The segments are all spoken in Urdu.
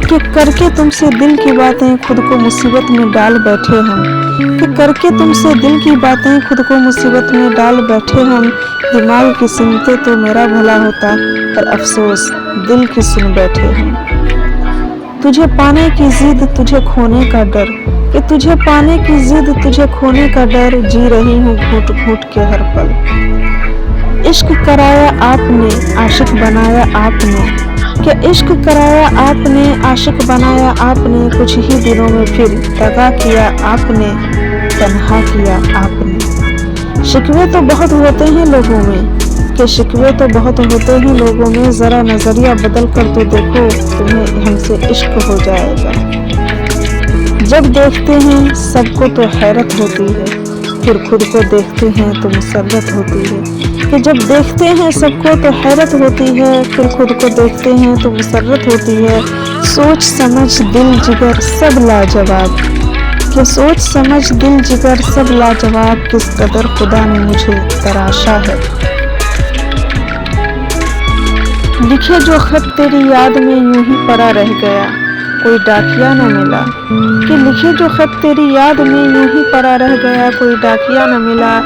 کہ کر کے تم سے دل کی باتیں خود کو مصیبت میں ڈال بیٹھے ہم، کہ کر کے تم سے دل کی باتیں خود کو مصیبت میں ڈال بیٹھے ہم، دماغ کی سنتے تو میرا بھلا ہوتا، پر افسوس دل کی سن بیٹھے ہم۔ تجھے پانے کی ضد تجھے کھونے کا ڈر، کہ تجھے پانے کی ضد تجھے کھونے کا ڈر، جی رہی ہوں گھوٹ گھوٹ کے ہر پل۔ عشق کرایا آپ نے عاشق بنایا آپ نے، کہ عشق کرایا آپ نے عاشق بنایا آپ نے، کچھ ہی دنوں میں پھر دغا کیا آپ نے، تنہا کیا آپ نے۔ شکوے تو بہت ہوتے ہیں لوگوں میں، کہ شکوے تو بہت ہوتے ہیں لوگوں میں، ذرا نظریہ بدل کر تو دیکھو تمہیں ہم سے عشق ہو جائے گا۔ جب دیکھتے ہیں سب کو تو حیرت ہوتی ہے، پھر خود کو دیکھتے ہیں تو مسرت ہوتی ہے، کہ جب دیکھتے ہیں سب کو تو حیرت ہوتی ہے، پھر خود کو دیکھتے ہیں تو مسرت ہوتی ہے۔ سوچ سمجھ دل جگر سب لاجواب، کہ سوچ سمجھ دل جگر سب لاجواب، کس قدر خدا نے مجھے تراشا ہے۔ لکھے جو خط تیری یاد میں یوں ہی پڑا رہ گیا، کوئی ڈاکیا نہ ملا، کہ لکھے جو خط تیری یاد میں یوں ہی پڑا رہ گیا، کوئی ڈاکیا نہ ملا۔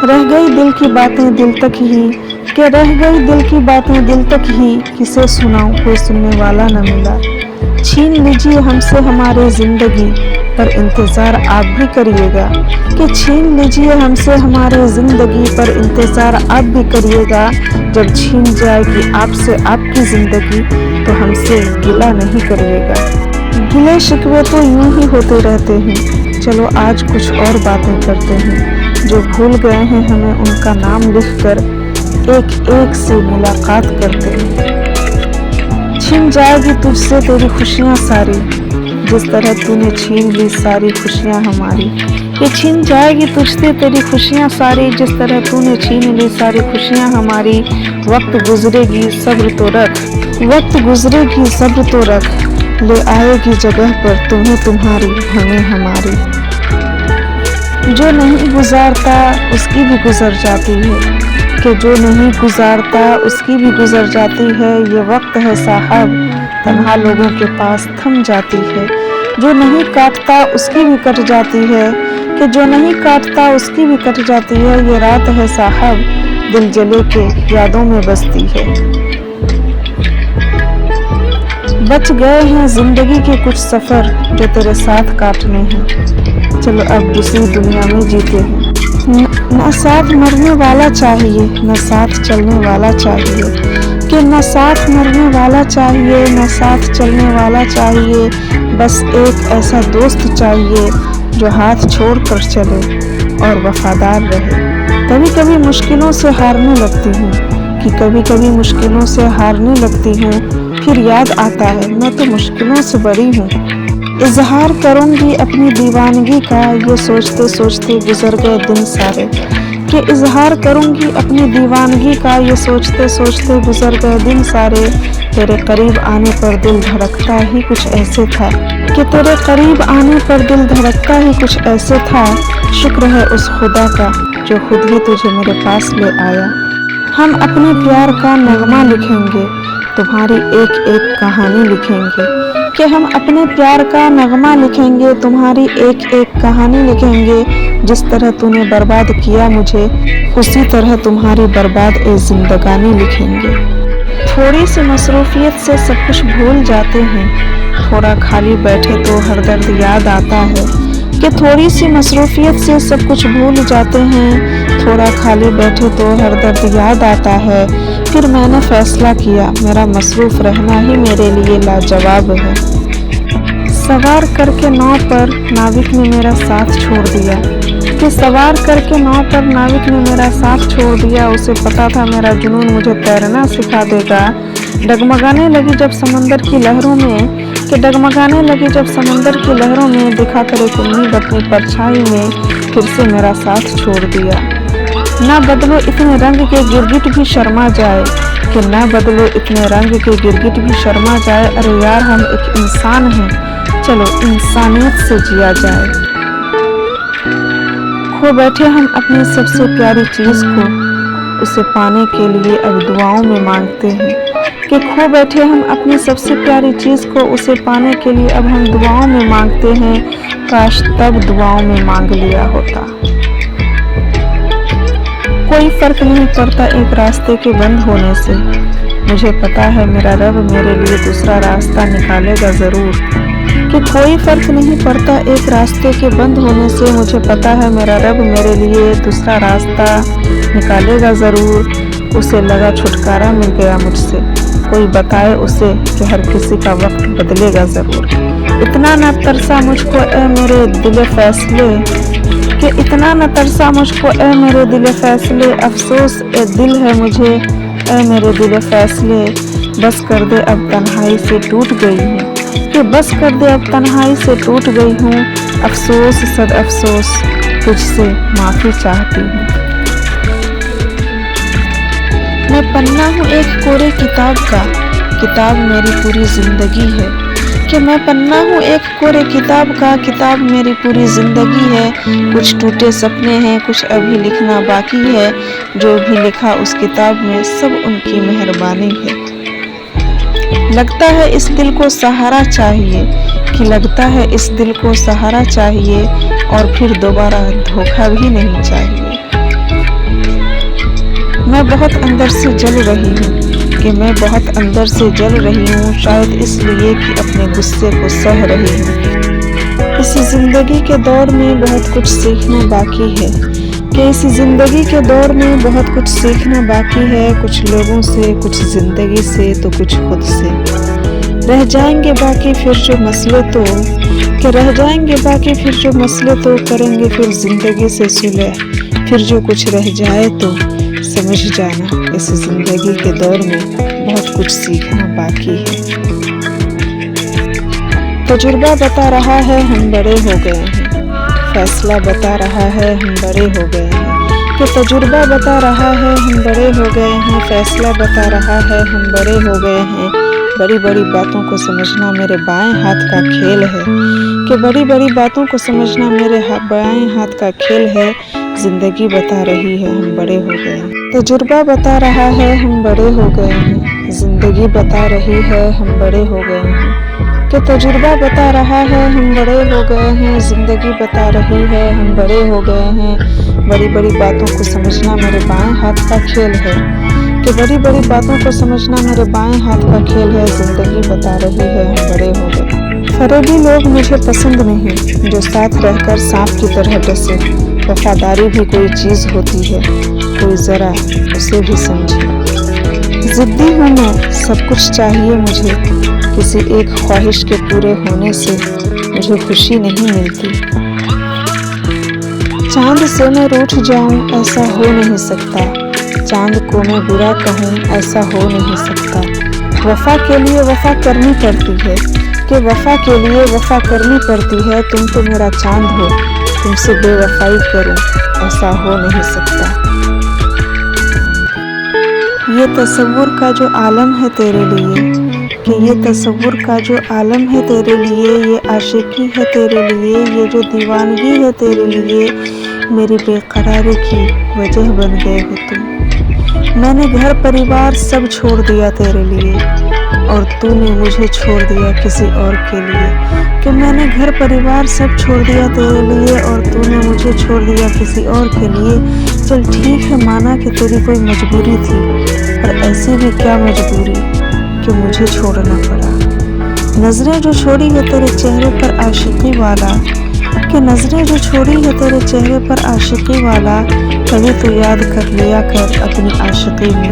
رہ گئی دل کی باتیں دل تک ہی، کہ رہ گئی دل کی باتیں دل تک ہی، کسے سناؤں کوئی سننے والا نہ ملا۔ چھین لیجیے ہم سے ہماری زندگی، پر انتظار آپ بھی کریے گا، کہ چھین لیجیے ہم سے ہماری زندگی، پر انتظار آپ بھی کریے گا۔ جب چھین جائے گی آپ سے آپ کی زندگی، تو ہم سے گلہ نہیں کریے گا۔ گلے شکوے تو یوں ہی ہوتے رہتے ہیں، چلو آج کچھ اور باتیں کرتے ہیں۔ جو بھول گئے ہیں ہمیں ان کا نام لکھ کر، ایک ایک سے ملاقات کرتے ہیں۔ چھن جائے گی تجھ سے تیری خوشیاں ساری، جس طرح تو نے چھین لی ساری خوشیاں ہماری، کہ چھن جائے گی تجھ سے تیری خوشیاں ساری، جس طرح تو نے چھین لی ساری خوشیاں ہماری۔ وقت گزرے گی صبر تو رکھ، وقت گزرے گی صبر تو رکھ، لے آئے گی جگہ پر تمہیں تمہاری ہمیں ہماری۔ جو نہیں گزارتا اس کی بھی گزر جاتی ہے، کہ جو نہیں گزارتا اس کی بھی گزر جاتی ہے، یہ وقت ہے صاحب تنہا لوگوں کے پاس تھم جاتی ہے۔ جو نہیں کاٹتا اس کی بھی کٹ جاتی ہے، کہ جو نہیں کاٹتا اس کی بھی کٹ جاتی ہے، یہ رات ہے صاحب دل جلے کے یادوں میں بستی ہے۔ بچ گئے ہیں زندگی کے کچھ سفر جو تیرے ساتھ کاٹنے ہیں، چلو اب دوسری دنیا میں جیتے ہیں۔ نہ ساتھ مرنے والا چاہیے نہ ساتھ چلنے والا چاہیے، کہ نہ ساتھ مرنے والا چاہیے نہ ساتھ چلنے والا چاہیے، بس ایک ایسا دوست چاہیے جو ہاتھ چھوڑ کر چلے اور وفادار رہے۔ کبھی کبھی مشکلوں سے ہارنے لگتی ہوں، کہ کبھی کبھی مشکلوں سے ہارنے لگتی ہوں، پھر یاد آتا ہے میں تو مشکلوں سے بڑی ہوں۔ اظہار کروں گی اپنی دیوانگی کا، یہ سوچتے سوچتے گزر گئے دن سارے، کہ اظہار کروں گی اپنی دیوانگی کا، یہ سوچتے سوچتے گزر گئے دن سارے۔ تیرے قریب آنے پر دل دھڑکتا ہی کچھ ایسے تھا، کہ تیرے قریب آنے پر دل دھڑکتا ہی کچھ ایسے تھا، شکر ہے اس خدا کا جو خود ہی تجھے میرے پاس لے آیا۔ ہم اپنے پیار کا نغمہ لکھیں گے تمہاری ایک ایک کہانی لکھیں گے، کہ ہم اپنے پیار کا نغمہ لکھیں گے تمہاری ایک ایک کہانی لکھیں گے، جس طرح تو نے برباد کیا مجھے اسی طرح تمہاری برباد اے زندگانی لکھیں گے۔ تھوڑی سی مصروفیت سے سب کچھ بھول جاتے ہیں، تھوڑا خالی بیٹھے تو ہر درد یاد آتا ہے، کہ تھوڑی سی مصروفیت سے سب کچھ بھول جاتے ہیں، تھوڑا خالی بیٹھے تو ہر درد یاد آتا ہے۔ پھر میں نے فیصلہ کیا میرا مصروف رہنا ہی میرے لیے لاجواب ہے۔ سوار کر کے ناؤ پر ناوک نے میرا ساتھ چھوڑ دیا، کہ سوار کر کے ناؤ پر ناوک نے میرا ساتھ چھوڑ دیا، اسے پتا تھا میرا جنون مجھے تیرنا سکھا دے گا۔ ڈگمگانے لگی جب سمندر کی لہروں میں، کہ ڈگمگانے لگی جب سمندر کی لہروں میں، دکھا کر ایک امید اپنی پرچھائی میں، پھر سے میرا ساتھ چھوڑ دیا۔ نہ بدلو اتنے رنگ کے گرگٹ بھی شرما جائے، کہ نہ بدلو اتنے رنگ کے گرگٹ بھی شرما جائے، ارے یار ہم ایک انسان ہیں چلو انسانیت سے جیا جائے۔ کھو بیٹھے ہم اپنی سب سے پیاری چیز کو، اسے پانے کے لیے اب دعاؤں میں مانگتے ہیں۔ کہ کھو بیٹھے ہم اپنی سب سے پیاری چیز کو، اسے پانے کے لیے اب ہم دعاؤں میں مانگتے ہیں، کاش تب دعاؤں میں مانگ لیا ہوتا۔ کوئی فرق نہیں پڑتا ایک راستے کے بند ہونے سے، مجھے پتا ہے میرا رب میرے لیے دوسرا راستہ نکالے گا ضرور۔ کہ کوئی فرق نہیں پڑتا ایک راستے کے بند ہونے سے، مجھے پتا ہے میرا رب میرے لیے دوسرا راستہ نکالے گا ضرور۔ اسے لگا چھٹکارا مل گیا مجھ سے، کوئی بتائے اسے کہ ہر کسی کا وقت بدلے گا ضرور۔ اتنا نہ ترسا مجھ کو اے میرے دل فیصلے، کہ اتنا نہ ترسا مجھ کو اے میرے دل فیصلے، افسوس اے دل ہے مجھے اے میرے دل فیصلے، بس کر دے اب تنہائی سے ٹوٹ گئی ہوں، کہ بس کر دے اب تنہائی سے ٹوٹ گئی ہوں، افسوس صد افسوس تجھ سے معافی چاہتی ہوں۔ میں پنہ ہوں ایک کورے کتاب کا، کتاب میری پوری زندگی ہے، کہ میں پنہ ہوں ایک کورے کتاب کا، کتاب میری پوری زندگی ہے۔ کچھ ٹوٹے سپنے ہیں، کچھ ابھی لکھنا باقی ہے، جو بھی لکھا اس کتاب میں سب ان کی مہربانی ہے۔ لگتا ہے اس دل کو سہارا چاہیے، کہ لگتا ہے اس دل کو سہارا چاہیے، اور پھر دوبارہ دھوکا بھی نہیں چاہیے۔ میں بہت اندر سے جل رہی ہوں، کہ میں بہت اندر سے جل رہی ہوں، شاید اس لیے کہ اپنے غصے کو سہ رہی ہوں۔ اس زندگی کے دور میں بہت کچھ سیکھنا باقی ہے، کہ اس زندگی کے دور میں بہت کچھ سیکھنا باقی ہے، کچھ لوگوں سے، کچھ زندگی سے، تو کچھ خود سے۔ رہ جائیں گے باقی پھر جو مسئلے تو، کہ رہ جائیں گے باقی پھر جو مسئلے تو، کریں گے پھر زندگی سے صلح، پھر جو کچھ رہ جائے تو سمجھ جانا اس زندگی کے دور میں بہت کچھ سیکھنا باقی ہے۔ تجربہ بتا رہا ہے ہم بڑے ہو گئے ہیں، فیصلہ بتا رہا ہے ہم بڑے ہو گئے ہیں، کہ تجربہ بتا رہا ہے ہم بڑے ہو گئے ہیں، فیصلہ بتا رہا ہے ہم بڑے ہو گئے ہیں۔ بڑی بڑی باتوں کو سمجھنا میرے بائیں ہاتھ کا کھیل ہے، کہ بڑی بڑی باتوں کو سمجھنا میرے بائیں ہاتھ کا کھیل ہے، زندگی بتا رہی ہے ہم بڑے ہو گئے ہیں۔ تجربہ بتا رہا ہے ہم بڑے ہو گئے ہیں، زندگی بتا رہی ہے ہم بڑے ہو گئے ہیں، کہ تجربہ بتا رہا ہے ہم بڑے ہو گئے ہیں، زندگی بتا رہی ہے ہم بڑے ہو گئے ہیں۔ بڑی بڑی باتوں کو سمجھنا میرے بائیں ہاتھ کا کھیل ہے، کہ بڑی بڑی باتوں کو سمجھنا میرے بائیں ہاتھ کا کھیل ہے، زندگی بتا رہی ہے ہم بڑے ہو گئے۔ فریبی لوگ مجھے پسند نہیں، جو ساتھ رہ کر سانپ کی طرح ڈسے، وفاداری بھی کوئی چیز ہوتی ہے، کوئی ذرا اسے بھی سمجھے۔ ضدی ہوں میں، سب کچھ چاہیے مجھے، کسی ایک خواہش کے پورے ہونے سے مجھے خوشی نہیں ملتی۔ چاند سے میں روٹھ جاؤں ایسا ہو نہیں سکتا، چاند کو میں برا کہوں ایسا ہو نہیں سکتا۔ وفا کے لیے وفا کرنی پڑتی ہے، کہ وفا کے لیے وفا کرنی پڑتی ہے، تم تو میرا چاند ہو، تم سے بے وفائی کروں ایسا ہو نہیں سکتا۔ یہ تصور کا جو عالم ہے تیرے لیے، کہ یہ تصور کا جو عالم ہے تیرے لیے، یہ عاشقی ہے تیرے لیے، یہ جو دیوانگی ہے تیرے لیے، میری بے قراری کی وجہ بن گئے ہو تم۔ میں نے گھر پریوار سب چھوڑ دیا تیرے لیے، اور تو نے مجھے چھوڑ دیا کسی اور کے لیے، کہ میں نے گھر پریوار سب چھوڑ دیا تیرے لیے، اور تو نے مجھے چھوڑ دیا کسی اور کے لیے۔ چل ٹھیک ہے، مانا کہ تیری کوئی مجبوری تھی، پر ایسی بھی کیا مجبوری کہ مجھے چھوڑنا پڑا۔ نظریں جو چھوڑی ہے تیرے چہرے پر عاشقی والا، کہ نظریں جو چھوڑی ہے تیرے چہرے پر عاشقی والا، کبھی تو یاد کر لیا کر اپنی عاشقی میں،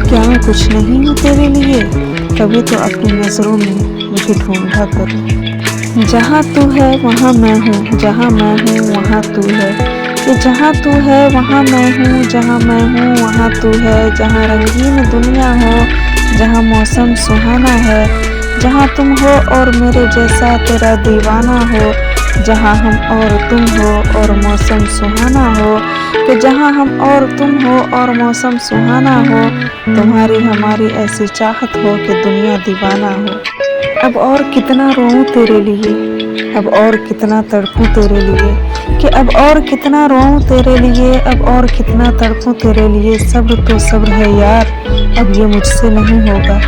کیا میں کچھ نہیں ہوں تیرے لیے، کبھی تو اپنی نظروں میں مجھے ڈھونڈا کر۔ جہاں تو ہے وہاں میں ہوں، جہاں میں ہوں وہاں تو ہے، کہ جہاں تو ہے وہاں میں ہوں، جہاں میں ہوں وہاں تو ہے، جہاں رنگین دنیا ہو، جہاں موسم سہانا ہے، جہاں تم ہو اور میرے جیسا تیرا دیوانہ ہو، جہاں ہم اور تم ہو اور موسم سہانا ہو، کہ جہاں ہم اور تم ہو اور موسم سہانا ہو، تمہاری ہماری ایسی چاہت ہو کہ دنیا دیوانہ ہو۔ اب اور کتنا روؤں تیرے لیے، اب اور کتنا تڑپوں تیرے لیے، کہ اب اور کتنا روؤں تیرے لیے، اب اور کتنا تڑپوں تیرے لیے، صبر تو صبر ہے یار، اب یہ مجھ سے نہیں ہوگا۔